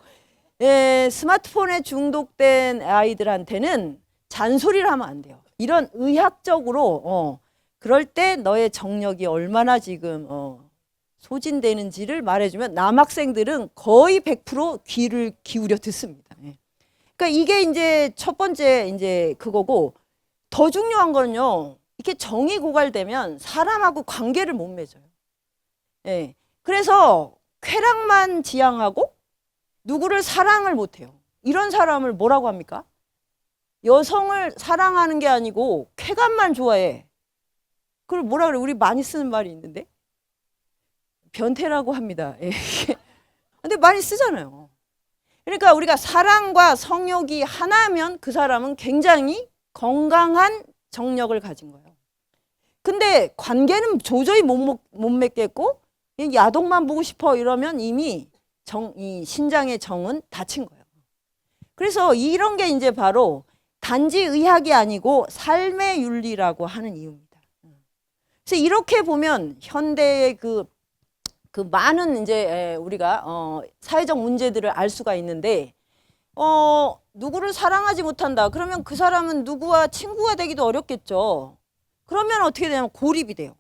스마트폰에 중독된 아이들한테는 잔소리를 하면 안 돼요. 이런 의학적으로 그럴 때 너의 정력이 얼마나 지금 소진되는지를 말해주면 남학생들은 거의 100% 귀를 기울여 듣습니다. 그러니까 이게 이제 첫 번째 이제 그거고, 더 중요한 거는요, 이렇게 정이 고갈되면 사람하고 관계를 못 맺어요. 그래서 쾌락만 지향하고 누구를 사랑을 못 해요. 이런 사람을 뭐라고 합니까? 여성을 사랑하는 게 아니고 쾌감만 좋아해. 그걸 뭐라 그래? 우리 많이 쓰는 말이 있는데 변태라고 합니다. 근데 많이 쓰잖아요. 그러니까 우리가 사랑과 성욕이 하나면 그 사람은 굉장히 건강한 정력을 가진 거예요. 근데 관계는 도저히 못 맺겠고 야동만 보고 싶어 이러면 이미 이 신장의 정은 다친 거예요. 그래서 이런 게 이제 바로 단지 의학이 아니고 삶의 윤리라고 하는 이유입니다. 그래서 이렇게 보면 현대의 그 많은 이제 우리가 사회적 문제들을 알 수가 있는데, 누구를 사랑하지 못한다. 그러면 그 사람은 누구와 친구가 되기도 어렵겠죠. 그러면 어떻게 되냐면 고립이 돼요.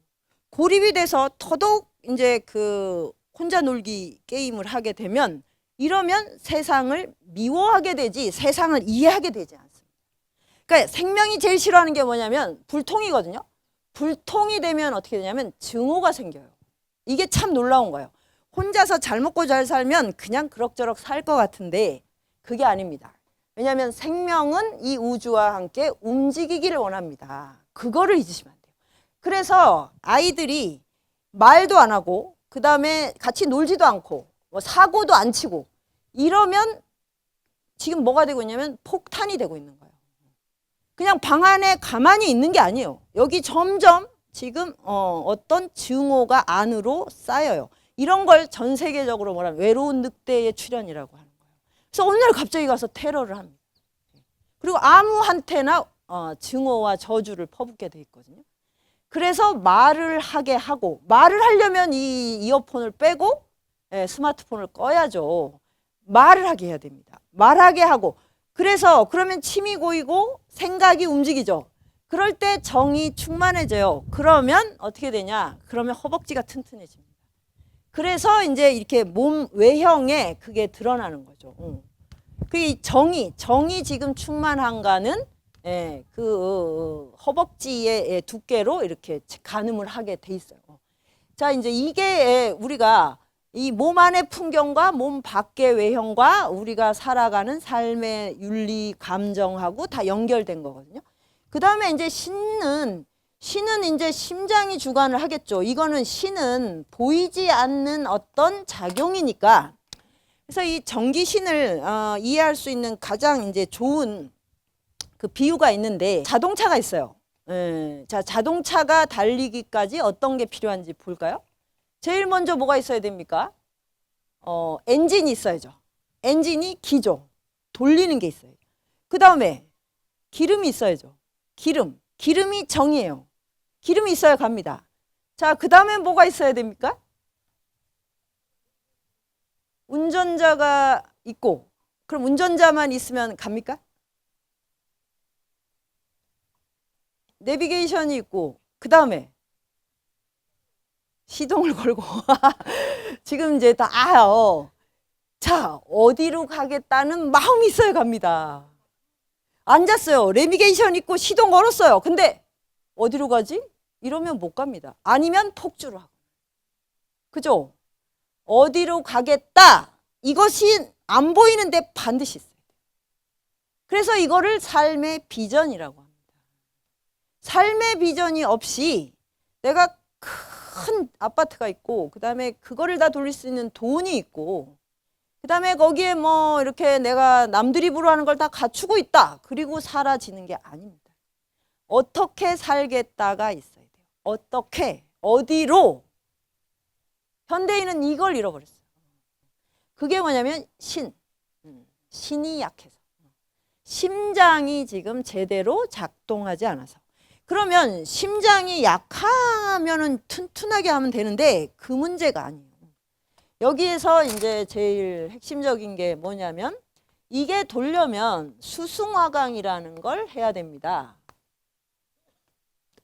고립이 돼서 더더욱 이제 그 혼자 놀기 게임을 하게 되면, 이러면 세상을 미워하게 되지 세상을 이해하게 되지 않습니다. 그러니까 생명이 제일 싫어하는 게 뭐냐면 불통이거든요. 불통이 되면 어떻게 되냐면 증오가 생겨요. 이게 참 놀라운 거예요. 혼자서 잘 먹고 잘 살면 그냥 그럭저럭 살 것 같은데 그게 아닙니다. 왜냐하면 생명은 이 우주와 함께 움직이기를 원합니다. 그거를 잊으시면 안 돼요. 그래서 아이들이 말도 안 하고 그 다음에 같이 놀지도 않고 뭐 사고도 안 치고 이러면 지금 뭐가 되고 있냐면 폭탄이 되고 있는 거예요. 그냥 방 안에 가만히 있는 게 아니에요. 여기 점점 지금 어떤 증오가 안으로 쌓여요. 이런 걸 전 세계적으로 뭐라면 외로운 늑대의 출현이라고 하는 거예요. 그래서 어느 날 갑자기 가서 테러를 합니다. 그리고 아무한테나 증오와 저주를 퍼붓게 돼 있거든요. 그래서 말을 하게 하고 말을 하려면 이 이어폰을 빼고 스마트폰을 꺼야죠. 말을 하게 해야 됩니다. 말하게 하고 그래서 그러면 침이 고이고 생각이 움직이죠. 그럴 때 정이 충만해져요. 그러면 어떻게 되냐? 그러면 허벅지가 튼튼해집니다. 그래서 이제 이렇게 몸 외형에 그게 드러나는 거죠. 그 정이 지금 충만한가는 그 허벅지의 두께로 이렇게 가늠을 하게 돼 있어요. 자, 이제 이게 우리가 이 몸 안의 풍경과 몸 밖의 외형과 우리가 살아가는 삶의 윤리, 감정하고 다 연결된 거거든요. 그 다음에 이제 신은 이제 심장이 주관을 하겠죠. 이거는 신은 보이지 않는 어떤 작용이니까. 그래서 이 전기신을 이해할 수 있는 가장 이제 좋은 그 비유가 있는데 자동차가 있어요. 자, 자동차가 달리기까지 어떤 게 필요한지 볼까요? 제일 먼저 뭐가 있어야 됩니까? 엔진이 있어야죠. 엔진이 기죠. 돌리는 게 있어요. 그 다음에 기름이 있어야죠. 기름이 정이에요. 기름이 있어야 갑니다. 자, 그 다음에 뭐가 있어야 됩니까? 운전자가 있고, 그럼 운전자만 있으면 갑니까? 내비게이션이 있고, 그 다음에 시동을 걸고 지금 이제 다 자, 어디로 가겠다는 마음이 있어야 갑니다. 앉았어요. 내비게이션 있고 시동 걸었어요. 근데 어디로 가지? 이러면 못 갑니다. 아니면 폭주를 하고. 그죠? 어디로 가겠다. 이것이 안 보이는데 반드시 있어야 돼요. 그래서 이거를 삶의 비전이라고 합니다. 삶의 비전이 없이 내가 큰 아파트가 있고 그 다음에 그거를 다 돌릴 수 있는 돈이 있고 그 다음에 거기에 뭐 이렇게 내가 남들이 부러워하는 걸 다 갖추고 있다. 그리고 사라지는 게 아닙니다. 어떻게 살겠다가 있어야 돼요. 어떻게, 어디로. 현대인은 이걸 잃어버렸어요. 그게 뭐냐면 신이 약해서. 심장이 지금 제대로 작동하지 않아서. 그러면 심장이 약하면은 튼튼하게 하면 되는데 그 문제가 아니에요. 여기에서 이제 제일 핵심적인 게 뭐냐면 이게 돌려면 수승화강이라는 걸 해야 됩니다.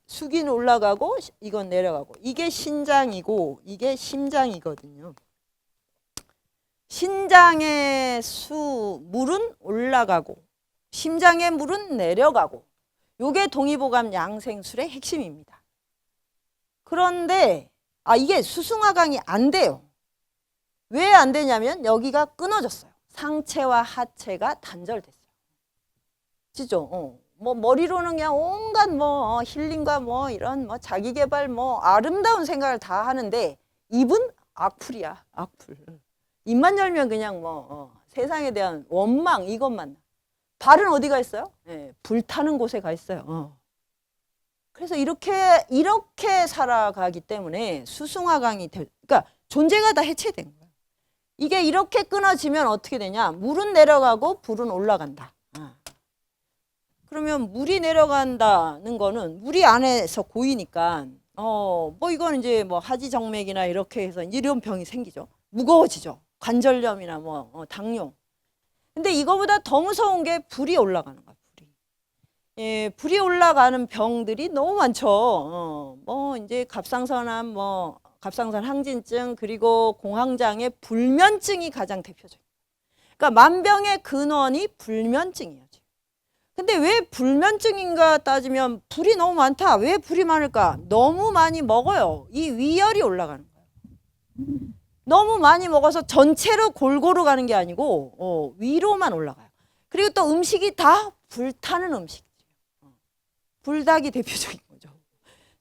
숙인 올라가고 이건 내려가고 이게 신장이고 이게 심장이거든요. 신장의 물은 올라가고 심장의 물은 내려가고 요게 동의보감 양생술의 핵심입니다. 그런데 이게 수승화강이 안 돼요. 왜 안 되냐면 여기가 끊어졌어요. 상체와 하체가 단절됐어요. 진짜 뭐 머리로는 그냥 온갖 뭐 힐링과 뭐 이런 뭐 자기개발 뭐 아름다운 생각을 다 하는데 입은 악플이야. 악플. 입만 열면 그냥 뭐 세상에 대한 원망 이것만. 발은 어디가 있어요? 불타는 곳에 가 있어요. 그래서 이렇게 살아가기 때문에 수승화강이 그러니까 존재가 다 해체된 거예요. 이게 이렇게 끊어지면 어떻게 되냐? 물은 내려가고 불은 올라간다. 그러면 물이 내려간다는 거는 물이 안에서 고이니까 뭐 이건 이제 뭐 하지정맥이나 이렇게 해서 이런 병이 생기죠. 무거워지죠. 관절염이나 뭐 당뇨. 근데 이거보다 더 무서운 게 불이 올라가는 거야. 불이 올라가는 병들이 너무 많죠. 뭐 이제 갑상선암, 뭐 갑상선 항진증, 그리고 공황장애, 불면증이 가장 대표적이에요. 그러니까 만병의 근원이 불면증이에요. 지금. 근데 왜 불면증인가 따지면 불이 너무 많다. 왜 불이 많을까? 너무 많이 먹어요. 이 위열이 올라가는 거예요. 너무 많이 먹어서 전체로 골고루 가는 게 아니고 위로만 올라가요. 그리고 또 음식이 다 불타는 음식이에요. 불닭이 대표적인 거죠.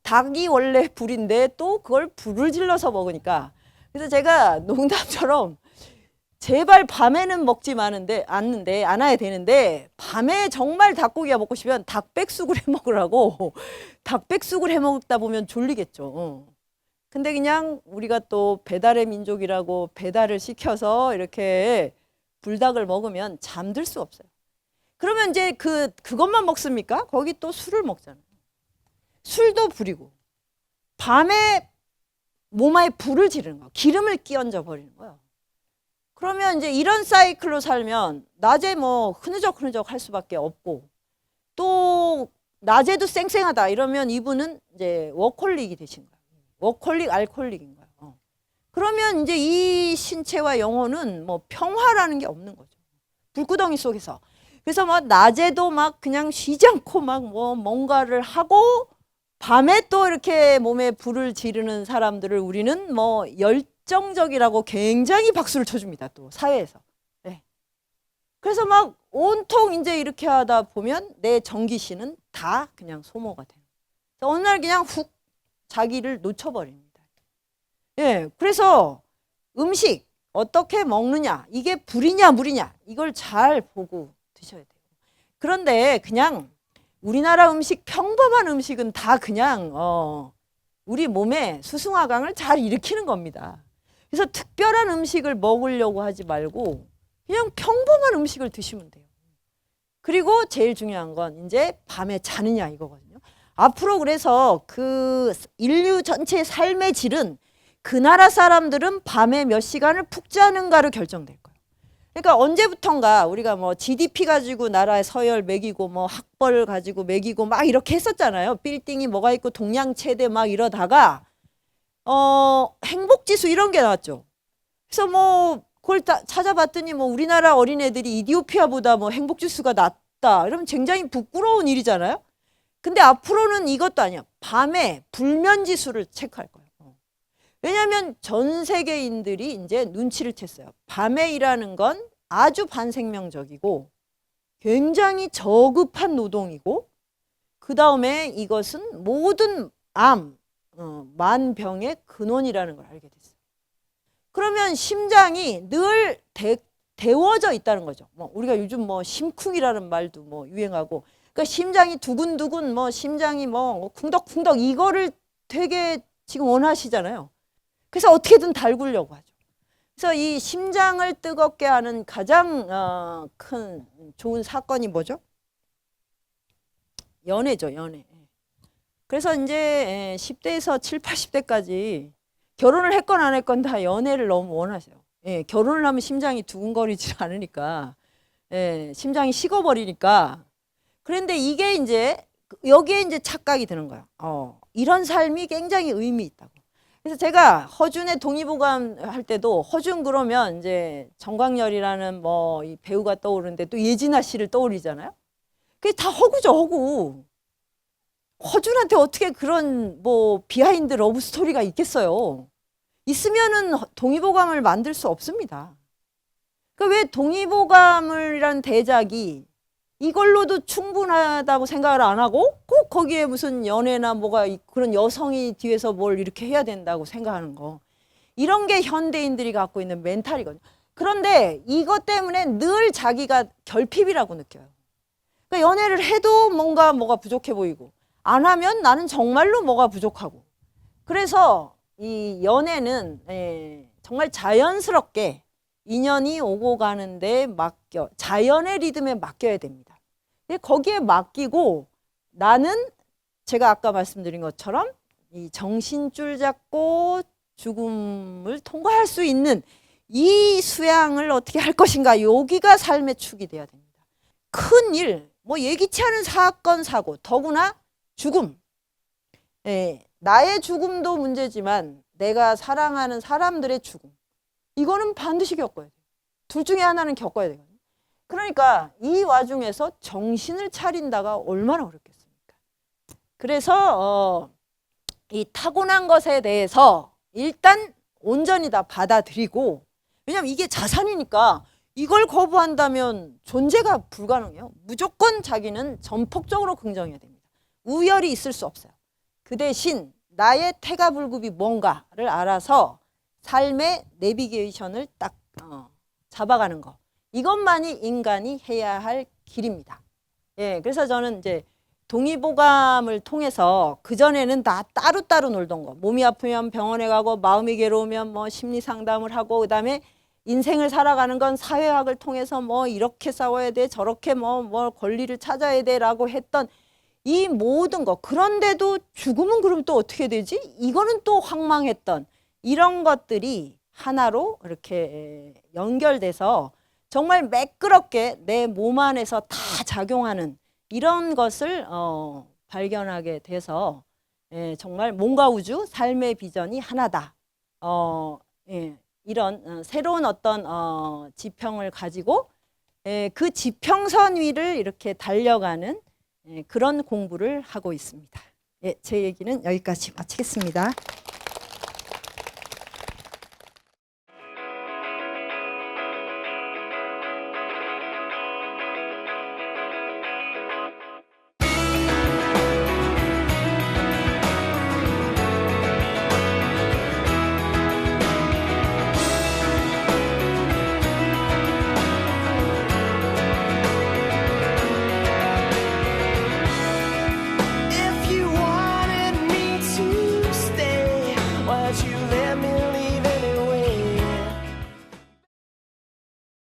닭이 원래 불인데 또 그걸 불을 질러서 먹으니까. 그래서 제가 농담처럼 제발 밤에는 먹지 않아야 되는데 밤에 정말 닭고기가 먹고 싶으면 닭백숙을 해 먹으라고 닭백숙을 해 먹다 보면 졸리겠죠. 근데 그냥 우리가 또 배달의 민족이라고 배달을 시켜서 이렇게 불닭을 먹으면 잠들 수 없어요. 그러면 이제 그것만 먹습니까? 거기 또 술을 먹잖아요. 술도 불이고 밤에 몸에 불을 지르는 거예요. 기름을 끼얹어 버리는 거예요. 그러면 이제 이런 사이클로 살면 낮에 뭐 흐느적흐느적 할 수밖에 없고 또 낮에도 쌩쌩하다 이러면 이분은 이제 워콜릭이 되신 거예요. 워콜릭, 알콜릭인 거예요. 그러면 이제 이 신체와 영혼은 뭐 평화라는 게 없는 거죠. 불구덩이 속에서. 그래서 막 낮에도 막 그냥 쉬지 않고 막 뭐 뭔가를 하고 밤에 또 이렇게 몸에 불을 지르는 사람들을 우리는 뭐 열정적이라고 굉장히 박수를 쳐줍니다. 또 사회에서. 네. 그래서 막 온통 이제 이렇게 하다 보면 내 정기신은 다 그냥 소모가 돼요. 어느 날 그냥 훅 자기를 놓쳐버립니다. 예. 그래서 음식 어떻게 먹느냐 이게 불이냐 물이냐 이걸 잘 보고 드셔야 돼요. 그런데 그냥 우리나라 음식 평범한 음식은 다 그냥 우리 몸에 수승화강을 잘 일으키는 겁니다. 그래서 특별한 음식을 먹으려고 하지 말고 그냥 평범한 음식을 드시면 돼요. 그리고 제일 중요한 건 이제 밤에 자느냐 이거거든요. 앞으로 그래서 그 인류 전체의 삶의 질은 그 나라 사람들은 밤에 몇 시간을 푹 자는가로 결정될 거예요. 그러니까 언제부턴가 우리가 뭐 GDP 가지고 나라의 서열 매기고 뭐 학벌 가지고 매기고 막 이렇게 했었잖아요. 빌딩이 뭐가 있고 동양 최대 막 이러다가 행복지수 이런 게 나왔죠. 그래서 뭐 그걸 찾아봤더니 뭐 우리나라 어린애들이 이디오피아보다 뭐 행복지수가 낮다. 이러면 굉장히 부끄러운 일이잖아요. 근데 앞으로는 이것도 아니야. 밤에 불면지수를 체크할 거예요. 왜냐하면 전 세계인들이 이제 눈치를 챘어요. 밤에 일하는 건 아주 반생명적이고 굉장히 저급한 노동이고 그 다음에 이것은 모든 만병의 근원이라는 걸 알게 됐어요. 그러면 심장이 늘 데워져 있다는 거죠. 뭐 우리가 요즘 뭐 심쿵이라는 말도 뭐 유행하고 그러니까 심장이 두근두근 뭐 심장이 뭐 쿵덕쿵덕 이거를 되게 지금 원하시잖아요. 그래서 어떻게든 달구려고 하죠. 그래서 이 심장을 뜨겁게 하는 가장 큰 좋은 사건이 뭐죠? 연애죠, 연애. 그래서 이제 10대에서 7, 80대까지 결혼을 했건 안 했건 다 연애를 너무 원하세요. 예, 결혼을 하면 심장이 두근거리지 않으니까, 예, 심장이 식어버리니까. 그런데 이게 이제 여기에 이제 착각이 드는 거예요. 이런 삶이 굉장히 의미 있다고. 그래서 제가 허준의 동의보감 할 때도 허준 그러면 이제 정광열이라는 뭐 이 배우가 떠오르는데 또 예진아 씨를 떠올리잖아요. 그게 다 허구죠, 허구. 허준한테 어떻게 그런 뭐 비하인드 러브 스토리가 있겠어요. 있으면은 동의보감을 만들 수 없습니다. 그러니까 왜 동의보감이라는 대작이 이걸로도 충분하다고 생각을 안 하고 꼭 거기에 무슨 연애나 뭐가 그런 여성이 뒤에서 뭘 이렇게 해야 된다고 생각하는 거. 이런 게 현대인들이 갖고 있는 멘탈이거든요. 그런데 이것 때문에 늘 자기가 결핍이라고 느껴요. 그러니까 연애를 해도 뭐가 부족해 보이고 안 하면 나는 정말로 뭐가 부족하고. 그래서 이 연애는 정말 자연스럽게 인연이 오고 가는데 자연의 리듬에 맡겨야 됩니다. 거기에 맡기고 나는 제가 아까 말씀드린 것처럼 이 정신줄 잡고 죽음을 통과할 수 있는 이 수양을 어떻게 할 것인가 여기가 삶의 축이 돼야 됩니다. 큰 일, 뭐 예기치 않은 사건, 사고, 더구나 죽음. 나의 죽음도 문제지만 내가 사랑하는 사람들의 죽음. 이거는 반드시 겪어야 돼요. 둘 중에 하나는 겪어야 되거든요. 그러니까 이 와중에서 정신을 차린다가 얼마나 어렵겠습니까? 그래서 이 타고난 것에 대해서 일단 온전히 다 받아들이고, 왜냐면 이게 자산이니까 이걸 거부한다면 존재가 불가능해요. 무조건 자기는 전폭적으로 긍정해야 됩니다. 우열이 있을 수 없어요. 그 대신 나의 태가불급이 뭔가를 알아서 삶의 내비게이션을 딱 잡아가는 거, 이것만이 인간이 해야 할 길입니다. 예, 그래서 저는 이제 동의보감을 통해서 그전에는 다 따로따로 놀던 거, 몸이 아프면 병원에 가고 마음이 괴로우면 뭐 심리 상담을 하고, 그다음에 인생을 살아가는 건 사회학을 통해서 뭐 이렇게 싸워야 돼, 저렇게 뭐 권리를 찾아야 돼라고 했던 이 모든 거, 그런데도 죽으면 그럼 또 어떻게 되지? 이거는 또 황망했던 이런 것들이 하나로 이렇게 연결돼서 정말 매끄럽게 내 몸 안에서 다 작용하는 이런 것을 발견하게 돼서, 정말 몸과 우주, 삶의 비전이 하나다. 이런 새로운 어떤 지평을 가지고 그 지평선 위를 이렇게 달려가는 그런 공부를 하고 있습니다. 제 얘기는 여기까지 마치겠습니다.